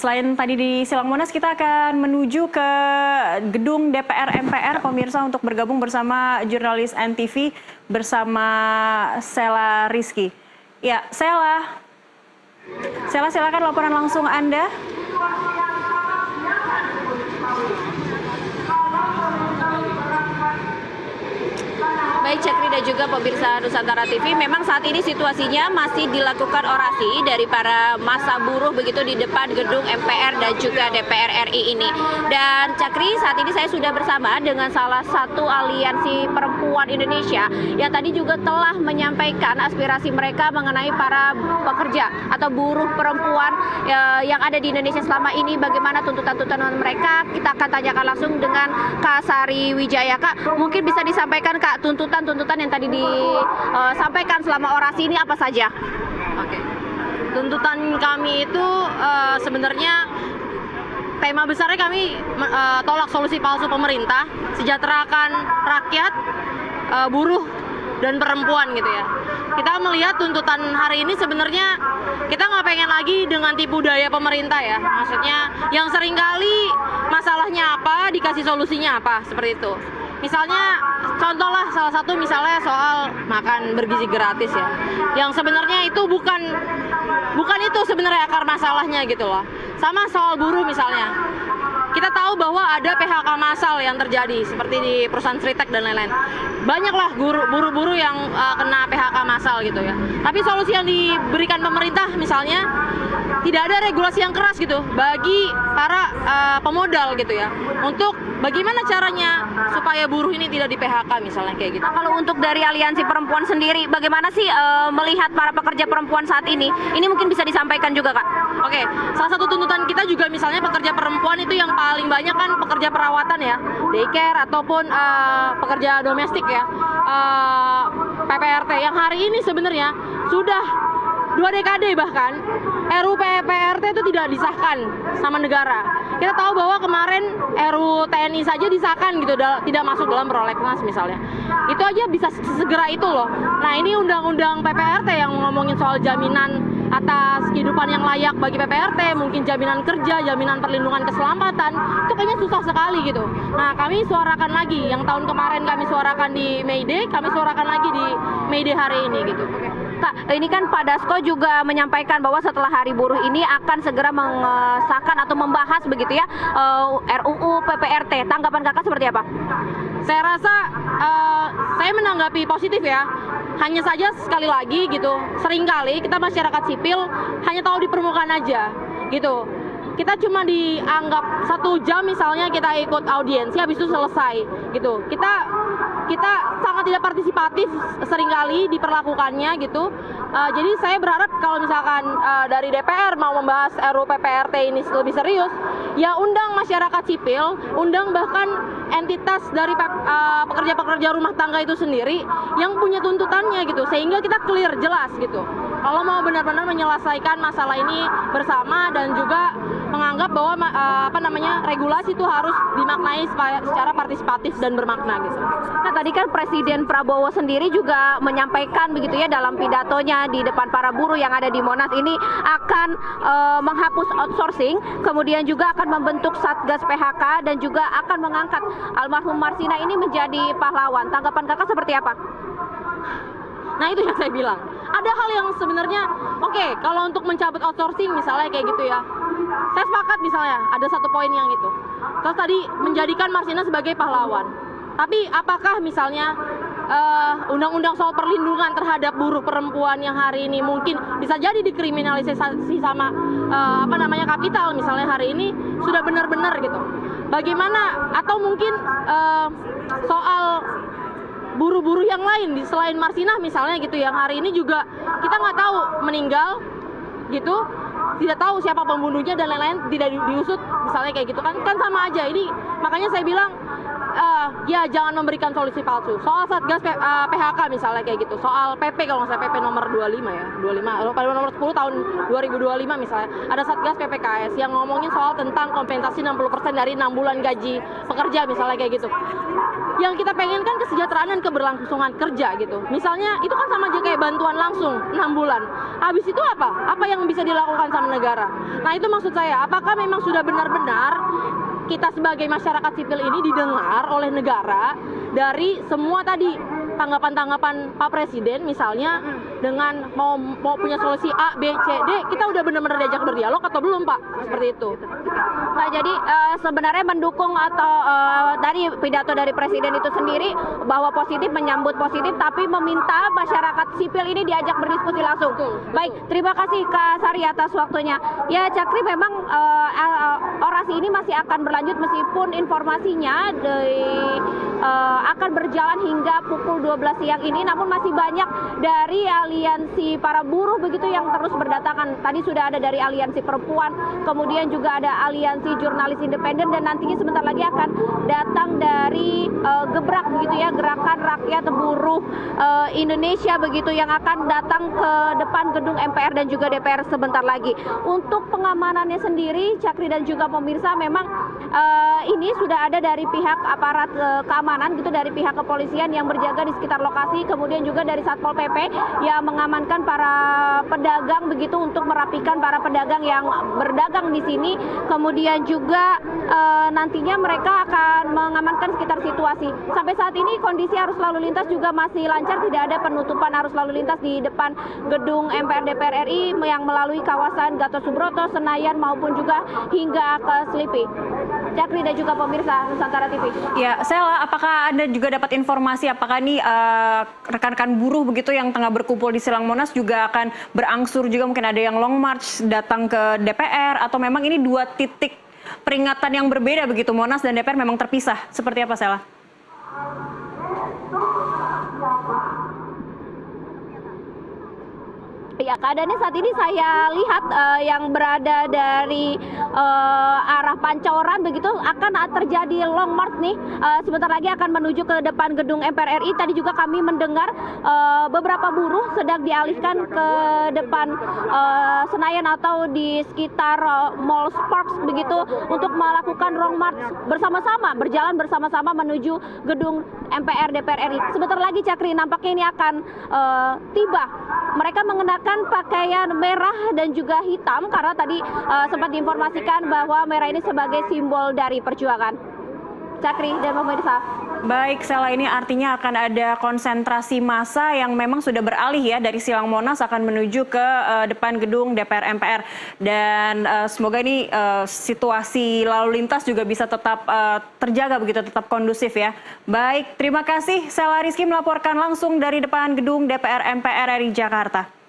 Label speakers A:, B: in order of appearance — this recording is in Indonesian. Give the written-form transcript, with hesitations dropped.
A: selain tadi di Silang Monas, kita akan menuju ke gedung DPR MPR, pemirsa, untuk bergabung bersama jurnalis NTV bersama Sela Rizky. Ya, Sela, silakan laporan langsung Anda.
B: Baik, Cakri dan juga pemirsa Nusantara TV, memang saat ini situasinya masih dilakukan orasi dari para massa buruh begitu di depan gedung MPR dan juga DPR RI ini. Dan Cakri, saat ini saya sudah bersama dengan salah satu aliansi perempuan Indonesia yang tadi juga telah menyampaikan aspirasi mereka mengenai para pekerja atau buruh perempuan yang ada di Indonesia selama ini, bagaimana tuntutan-tuntutan mereka. Kita akan tanyakan langsung dengan Kak Sari Wijaya. Kak, mungkin bisa disampaikan, Kak, tuntutan yang tadi disampaikan selama orasi ini apa saja?
C: Oke. Tuntutan kami itu sebenarnya tema besarnya kami tolak solusi palsu pemerintah, sejahterakan rakyat, buruh dan perempuan gitu ya. Kita melihat tuntutan hari ini sebenarnya kita nggak pengen lagi dengan tipu daya pemerintah ya. Maksudnya yang seringkali masalahnya apa, dikasih solusinya apa, seperti itu. Misalnya contoh lah, salah satu misalnya soal makan bergizi gratis ya, yang sebenarnya itu bukan itu sebenarnya akar masalahnya gitu loh. Sama soal buruh misalnya, kita tahu bahwa ada PHK massal yang terjadi seperti di perusahaan Sritek dan lain-lain. Banyaklah buruh-buruh yang kena PHK massal gitu ya. Tapi solusi yang diberikan pemerintah misalnya tidak ada regulasi yang keras gitu bagi para pemodal gitu ya, untuk bagaimana caranya supaya buruh ini tidak di PHK misalnya kayak gitu.
B: Nah, kalau untuk dari aliansi perempuan sendiri, bagaimana sih melihat para pekerja perempuan saat ini? Ini mungkin bisa disampaikan juga, Kak.
C: Oke, salah satu tuntutan kita juga misalnya pekerja perempuan itu yang paling banyak kan pekerja perawatan ya, daycare ataupun pekerja domestik ya, PPRT yang hari ini sebenarnya sudah 2 dekade bahkan RUU PPRT itu tidak disahkan sama negara. Kita tahu bahwa kemarin RUU TNI saja disahkan gitu, tidak masuk dalam prolegnas misalnya. Itu aja bisa segera itu loh. Nah, ini undang-undang PPRT yang ngomongin soal jaminan atas kehidupan yang layak bagi PPRT, mungkin jaminan kerja, jaminan perlindungan keselamatan, itu kayaknya susah sekali gitu. Nah, kami suarakan lagi, yang tahun kemarin kami suarakan di May Day, kami suarakan lagi di May Day hari ini gitu.
B: Kak, ini kan Pak Dasko juga menyampaikan bahwa setelah Hari Buruh ini akan segera mengesahkan atau membahas begitu ya RUU PPRT. Tanggapan Kakak seperti apa?
C: Saya rasa saya menanggapi positif ya. Hanya saja sekali lagi gitu, seringkali kita masyarakat sipil hanya tahu di permukaan aja gitu. Kita cuma dianggap 1 jam misalnya kita ikut audiensi, habis itu selesai gitu. Kita sangat tidak partisipatif seringkali diperlakukannya gitu. Jadi saya berharap kalau misalkan dari DPR mau membahas RUU PPRT ini lebih serius, ya undang masyarakat sipil, undang bahkan entitas dari pekerja-pekerja rumah tangga itu sendiri yang punya tuntutannya gitu, sehingga kita clear jelas gitu. Kalau mau benar-benar menyelesaikan masalah ini bersama dan juga menganggap bahwa regulasi itu harus dimaknai secara partisipatif dan bermakna gitu.
B: Nah, tadi kan Presiden Prabowo sendiri juga menyampaikan begitu ya dalam pidatonya di depan para buruh yang ada di Monas ini akan menghapus outsourcing, kemudian juga akan membentuk Satgas PHK dan juga akan mengangkat almarhum Marsina ini menjadi pahlawan. Tanggapan Kakak seperti apa?
C: Nah, itu yang saya bilang. Ada hal yang sebenarnya oke, kalau untuk mencabut outsourcing misalnya kayak gitu ya, saya sepakat misalnya ada 1 poin yang itu. Terus tadi menjadikan Marsina sebagai pahlawan. Tapi apakah misalnya undang-undang soal perlindungan terhadap buruh perempuan yang hari ini mungkin bisa jadi dikriminalisasi sama kapital misalnya hari ini sudah benar-benar gitu. Bagaimana atau mungkin soal buruh-buruh yang lain selain Marsina misalnya gitu, yang hari ini juga kita nggak tahu meninggal gitu, tidak tahu siapa pembunuhnya dan lain-lain, tidak diusut misalnya kayak gitu kan sama aja. Ini makanya saya bilang ya jangan memberikan solusi palsu. Soal Satgas PHK misalnya kayak gitu. Soal PP kalau nggak salah PP nomor 25 ya. 25 pada nomor 10 tahun 2025 misalnya. Ada Satgas PPKS yang ngomongin soal tentang kompensasi 60% dari 6 bulan gaji pekerja misalnya kayak gitu. Yang kita pengen kan kesejahteraan dan keberlangsungan kerja gitu. Misalnya itu kan sama aja kayak bantuan langsung 6 bulan. Habis itu apa? Apa yang bisa dilakukan sama negara? Nah itu maksud saya, apakah memang sudah benar-benar kita sebagai masyarakat sipil ini didengar oleh negara dari semua tadi tanggapan-tanggapan Pak Presiden misalnya dengan mau punya solusi A, B, C, D, kita udah benar-benar diajak berdialog atau belum Pak? Seperti itu.
B: Nah, jadi sebenarnya mendukung atau dari pidato dari Presiden itu sendiri bahwa positif, menyambut positif, tapi meminta masyarakat sipil ini diajak berdiskusi langsung. Baik, terima kasih Kak Sari atas waktunya. Ya, Cakri, memang orasi ini masih akan berlanjut meskipun informasinya akan berjalan hingga pukul 12 siang ini, namun masih banyak dari aliansi para buruh begitu yang terus berdatangan. Tadi sudah ada dari aliansi perempuan, kemudian juga ada aliansi jurnalis independen, dan nantinya sebentar lagi akan datang dari Gebrak begitu ya, Gerakan Rakyat Buruh Indonesia begitu, yang akan datang ke depan gedung MPR dan juga DPR sebentar lagi. Untuk pengamanannya sendiri, Cakri dan juga pemirsa, memang ini sudah ada dari pihak aparat keamanan gitu, dari pihak kepolisian yang berjaga di sekitar lokasi, kemudian juga dari Satpol PP yang mengamankan para pedagang begitu untuk merapikan para pedagang yang berdagang di sini. Kemudian juga nantinya mereka akan mengamankan sekitar situasi. Sampai saat ini kondisi arus lalu lintas juga masih lancar, tidak ada penutupan arus lalu lintas di depan gedung MPR DPR RI yang melalui kawasan Gatot Subroto, Senayan maupun juga hingga ke Selipi. Cakri dan juga pemirsa Nusantara TV.
A: Ya, Sela, apakah Anda juga dapat informasi apakah nih rekan-rekan buruh begitu yang tengah berkumpul di Silang Monas juga akan berangsur juga, mungkin ada yang long march datang ke DPR, atau memang ini dua titik peringatan yang berbeda begitu, Monas dan DPR memang terpisah? Seperti apa, Sela?
B: Ya, keadaannya saat ini saya lihat yang berada dari arah Pancoran begitu akan terjadi long march nih. Sebentar lagi akan menuju ke depan gedung MPR RI. Tadi juga kami mendengar beberapa buruh sedang dialihkan ke depan Senayan atau di sekitar Mall Sparks begitu untuk melakukan long march bersama-sama, berjalan bersama-sama menuju gedung MPR DPR RI. Sebentar lagi, Cakri, nampaknya ini akan tiba. Mereka mengenakan pakaian merah dan juga hitam karena tadi sempat diinformasikan bahwa merah ini sebagai simbol dari perjuangan. Cakri dan pemirsa.
A: Baik, Sela, ini artinya akan ada konsentrasi massa yang memang sudah beralih ya dari Silang Monas akan menuju ke depan gedung DPR MPR, dan semoga ini situasi lalu lintas juga bisa tetap terjaga begitu, tetap kondusif ya. Baik, terima kasih Sela Rizky melaporkan langsung dari depan gedung DPR MPR RI Jakarta.